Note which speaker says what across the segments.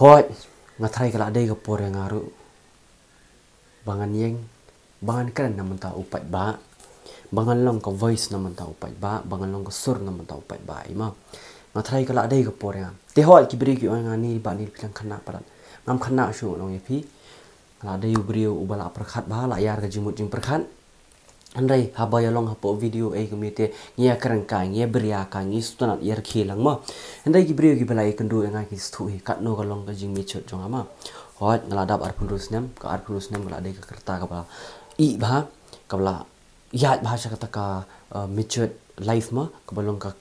Speaker 1: Hoi, ngatrai kalau ada ke por yang ngaru. Bangan yeng, bangan keren namun tahu upat ba. Bangan long ke voice namun tahu upat ba. Bangan long ke sur namun tahu upat ba. Ima, ngatrai kalau ada ke por yang. Tehoi kiberi ki orang ni ba ni pilang kena parat. Ngam kena syu long yepi. Kalau ada yu beriu ubala perkat ba la yar ke jimut jing perkat. Andai haba ya long hapo video kemite ngia kerangkai ngia beria ka ngi stunat yer khilang ma andai ki brio ki belai kendu yang ki stui kat no kalong ka jing michot jong ama hot ngaladap arpun rusnem ka arpun rusnem ngala dei ka kerta ka ba I ba ka bla ya bahasa kata ka michot life ma ka balong ka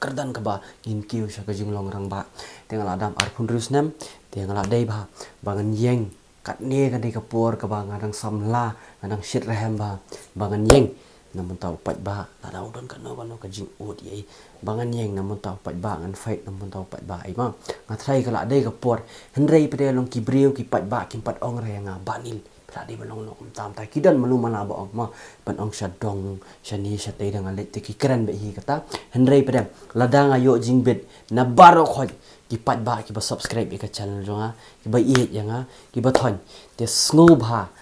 Speaker 1: kerdan ka ba ngin kiu sha ka jing long rang ba te ngaladap arpun rusnem te ngala dei ba bangan yeng kat ni kan di kapur ke bang adang samla adang shit rehem ba bangan yeng namun tahu pat ba ada udon kan no ka jing ud ye bangan yeng namun tahu pat ba ngan fight namun tahu pat ba ai ma ngatrai kala dei kapur hendrei pede long ki brio ki pat ba ki pat ong re nga banil pradi belong long tam ta kidan melu mana ba ong ma pan ong shadong shani shatei dengan let ki keren be hi kata hendrei pede ladang ayo jing bed na baro khoj ki pat ba ki ba subscribe ke channel jonga ki ba i yang ki ba thon te snobha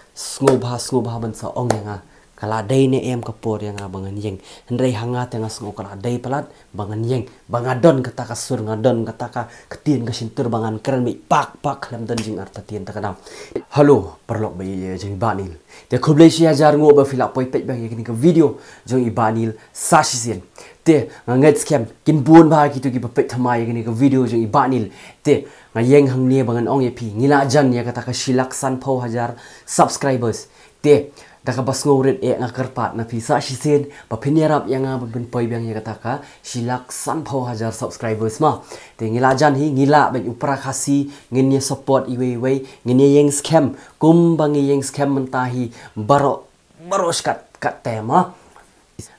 Speaker 1: ban sa ong yang kala dei ne em ka por yang bangan yeng hendrei hanga te nga sngo kala dei palat bangan yeng bangadon kata ka sur ngadon kata ka ketin ka sintur bangan keren mi pak lam dan jing arta tien ta kadam halo perlok ba ye jing banil te khoblei si hajar ngo ba filak poi pet ba ye kini ka video jong ibanil sasisen te ngat scam kin bun ba ki tu ki pet thamai gini ka video jong ibanil te ngayeng hang ne bangan ong ye pi ngila jan ya kata ka silak san pho hajar subscribers te daka bas ngoret ngakarpat na pisa sisen pa pinyarap yang ben poi bang ya kata ka silak san pho hajar subscribers ma te ngila jan hi ngila ben upra khasi ngin support iwe ngin yeng scam kum bang yeng scam mentahi baro skat kat tema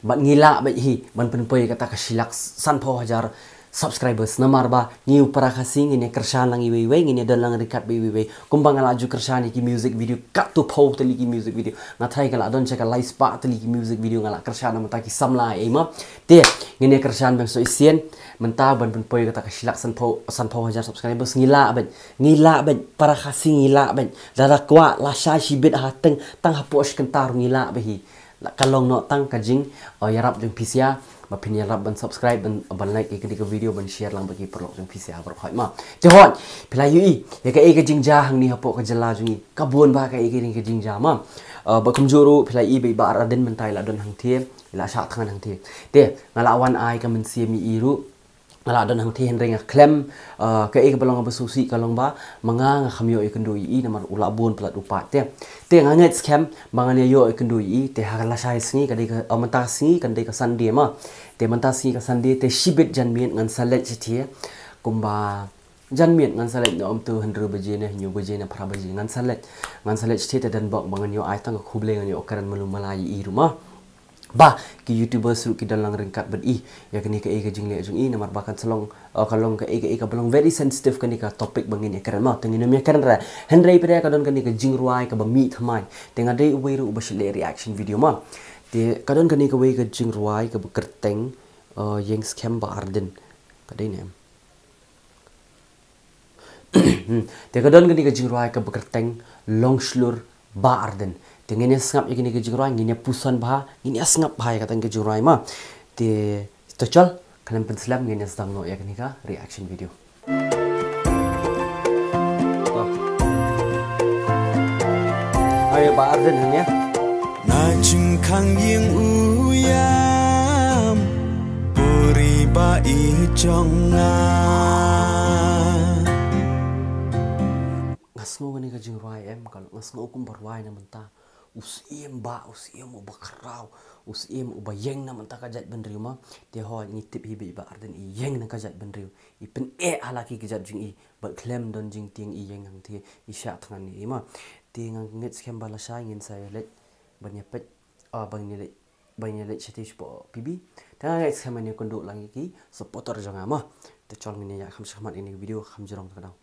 Speaker 1: bat ngila bat hi ban penpoi kata ka silak san pho hajar subscribers namar ba ni upara khasing ini kersan lang iwe ngini dan lang rekat iwe kumbang ala ju kersan ki music video kat tu pho tali ki music video ngathai kala don cheka live spa tali ki music video ngala kersan mata ki samla ema te ngini kersan bang so isien menta ban penpoi kata ka silak san pho hajar subscribers ngila ban para khasing ngila ban dara kwa la sha shibit hateng tang haposh kentar ngila bahi kalong no tang kajing yarap jeng pisia ba pin yarap ban subscribe ban like ke video ban share lang bagi perlok jeng pisia ber khoi ma jehon pilai ui ya ka jing ja hang ni hapo ka jala jungi kabun ba ka ke jing ja ma ba kumjuru pilai i ba raden mentai la don hang the la sha thangan hang the te ngalawan ai ka men siami iru ngala don hang the henreng klem ka balong ba susi kalong ba manga khamyo ikendu I namar ula bun plat upat te nganget scam bangan yo ikendu I te hala sai singi ka ka amanta singi kan ka sande ma te manta singi ka sande te shibit janmien ngan salet chitie kumba janmien ngan salet no tu 100 baje ne nyu baje ne phra baje ngan salet chitie te dan bok bangan yo ai tang khuble ngan yo karan malu malai I rumah ba ki youtubers ru ki dalang ringkat ber I ya kini ke jing le jung I namar bakan selong kalong ke belong very sensitive kani ka topik bangin ya keren ma tengin me keren ra hendrei pere ka don kani ke jing ruai ka ba mi thamai tenga dei ubai ru bashle reaction video ma te ka don kani ka wei ka jing ruai ka kerteng yeng scam ba arden ka dei ne te ka don kani ka jing ruai ka kerteng long slur ba arden tengene sngap ikini ke jingrai ngine pusan bah ngine sngap bhai kata ke jingrai ma te to chal kalian penslam ngine sedang no yakni ka reaction video ayo ba arden hanya
Speaker 2: na jing khang yeng uyam puri ba I jonga
Speaker 1: ngasno ngene ke jingrai kalau ngasno kum barwai na menta usiem bakarau usiem ubayeng na menta kajat benriu ma te ho ngitip hibi ba arden I yeng na kajat benriu I pen halaki kajat jing I ba klem don jing ting I yeng hang the I sha thangan ni ma te nget scam bala sha ngin saya let banyepet banyele chetish po pibi ta nget scam ni konduk langi ki supporter janga ma te chol ngini ya kham shahmat ini video kham jirong takadau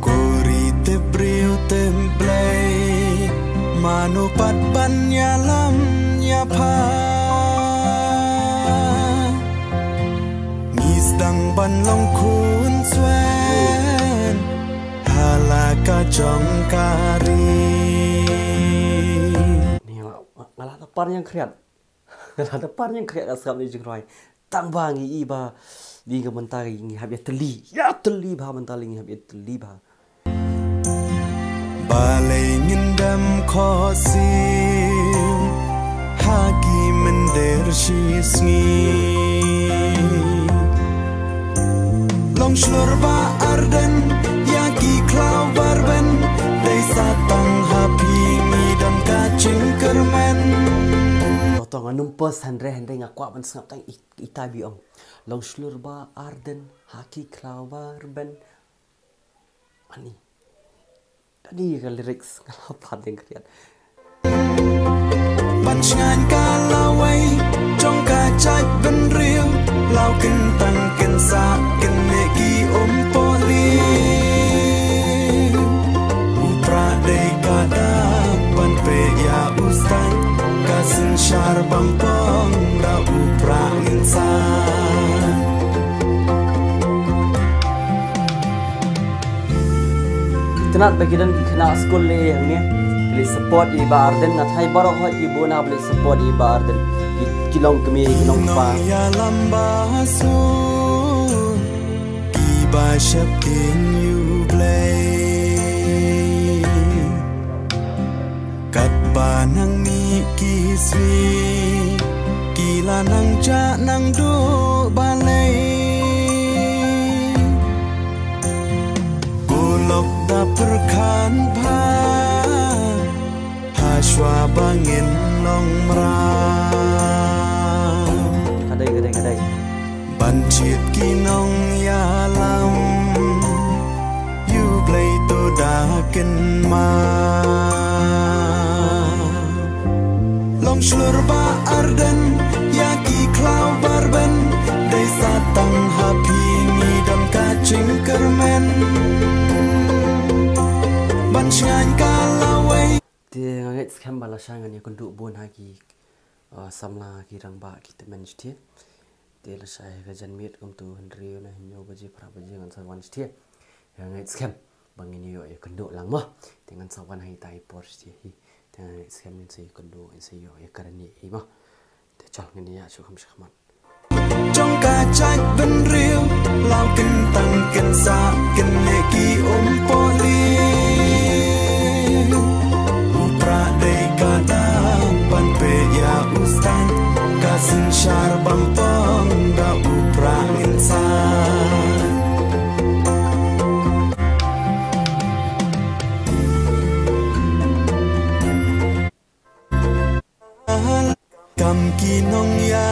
Speaker 2: Kori te brio template manupat banyalam nyapa ngis dang ban long kun swen kajong kari.
Speaker 1: Ni ngalah tepar yang kreat. Ngalah tepar yang kreat asap ni jengrai. Tang bangi iba di ke mentari ngi habis teli. Ya teli bah mentari ngi habis teli bah.
Speaker 2: Balai ngindam khosim hagi mender shisngi. Long shlur ba arden yaki klau barben dai satang hapi dan kacing kermen.
Speaker 1: Tong numpes handre ngakwa ban sengap tang itabi ong. Long shlur ba arden haki klawer ben. Ani. Tadi kan lyrics ngalapat yang kreat.
Speaker 2: Bancngan kalawai trong kacak ben riu lau kentang kensa kenegi poli. Upra dei kadang ban pe ya ustan kasin syar bampong da upra insan.
Speaker 1: Tenat bagi dan kena sekolah yang ni. Beli support iba arden nat hai barok hot ibu na beli support iba arden. Kilong kami kilong pa.
Speaker 2: Ya lamba su iba shapking you play. Kat banang ni kiswi kila nang ja nang do balai. Golok da perkan pa haswa bangin long meram.
Speaker 1: Kadai.
Speaker 2: Bancit kinong ya lam you play to daken ma. Long shlur ba arden yaki klau barben dai satang hapi dan kacing kermen. Bancngan kalawai
Speaker 1: Dia ngait skam bala shangan ya kunduk bon hagi samla kirang ba kita menjti. Dia la syai ka janmit kum tu hendri na hinyo baji pra baji ngan sawan stia. Ya ngait skam bangin yo ya kunduk lang mo. Dengan sawan hai tai por stia hi. Dia ngait skam ni sei kunduk in sei yo ya karani hi mo. Dia chal ngani ya chu kham shakman.
Speaker 2: trong kacak ben riu lau kentang kensa kenegi poli. Upra dei kadang ban pe ya ustan kasin syar bampong da upra insan. Kam kinong ya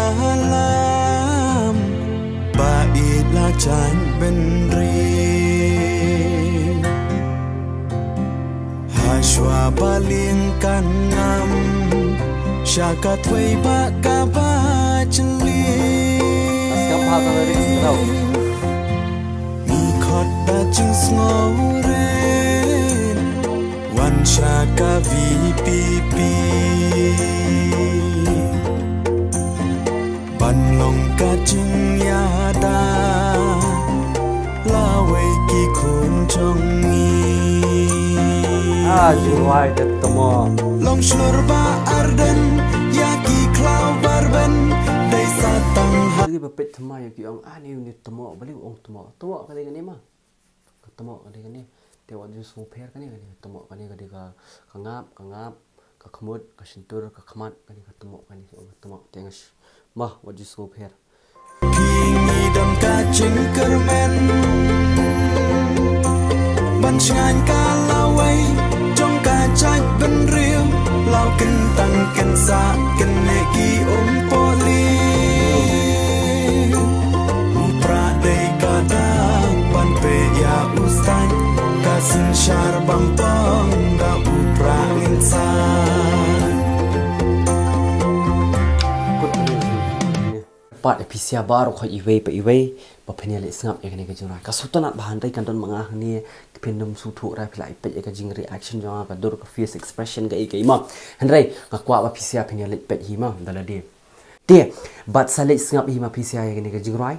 Speaker 2: lam bait la chan ben ri hashwa baling kanam syakat wei ba ka ba chli.
Speaker 1: Skam ha ta lyrics tau.
Speaker 2: Mi khot da chung snore wan syaka VPP. Banlong kacing yada lawai ki kun chongi.
Speaker 1: Jurai ketemu.
Speaker 2: Long shlur ba arden yaki klau barben dai satang
Speaker 1: Lagi bepet tema ya ki ong ani ni temo beli ong temo kali ni mah. Temo kali ni. Dia wajib semua pair kali temo kali ka ngap ka kemud ka sentur ka kemat kali temo kali temo tengas. Mah wajib semua pair.
Speaker 2: kini dan kacing kermen. Bancngan kalawai trong kacak ben riu lau kentang kensa kenegi poli. Upra dei kadang ban pe ya ustan kasin syar bampong da upra insan.
Speaker 1: Part episode baru kau iway bapenya le sengap ya kene kejura kasutanat bahan dai kanton mangah ni kepindum sutu ra pila ipet ya kajing reaction jonga ka dur ka face expression ga ikai ma hendrai ngakwa ba pisia penya le pet hima dala dia bat sale sengap hima pisia ya kene kejing rai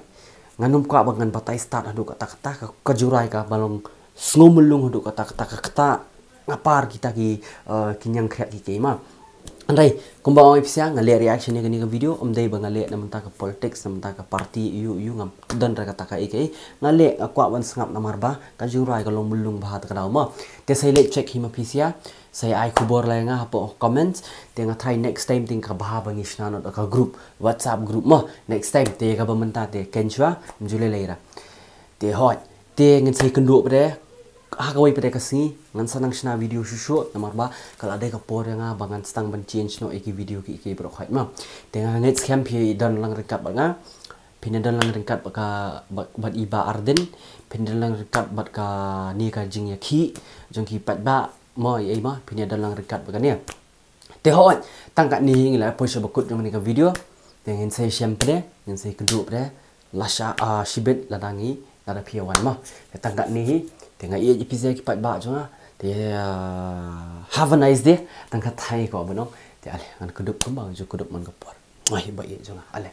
Speaker 1: nganum kwa bangan batai start adu kata-kata ka kejurai ka balong ngomulung huduk kata ngapar kita ki kinyang kreat ki ma andai kumbang ipsia ngale reaction ni ke video dai bangale namun ta ka politics namun ta ka party yu ngam dan ra kata ka iki ngale akwa wan sngap namar ba ka jurai ka mulung bahat ka daw ma te sai le check hima pisia saya ai kubor la nga hapo comments te nga try next time ting ka baha bangis na no ka group WhatsApp group ma next time te ka bamenta te kenchwa mjule leira te hot te ngin sai kendu bre agawai pada kasi ngan sanang shna video shusho namar ba kal ada ka por nga bangan stang ban change no iki video ki iki bro khait ma tenga ngets campi dan lang rekap nga pinadan lang rekap ka bat iba arden pinadan lang rekap bat ka ni ka jing ya ki jong ki pat ba mo ai ma pinadan lang rekap ka ni te hot tangkat ni ngila po sha bakut jong ni ka video tengen sai syempre ngin sai kedu bre lasha shibet ladangi lada piawan ma tangkat ni tengah ia episode kipat ba jonga dia have a nice day tangkat thai ko bano te ale ngan kudup kumbang ju kudup man kapor mai ba ia jonga ale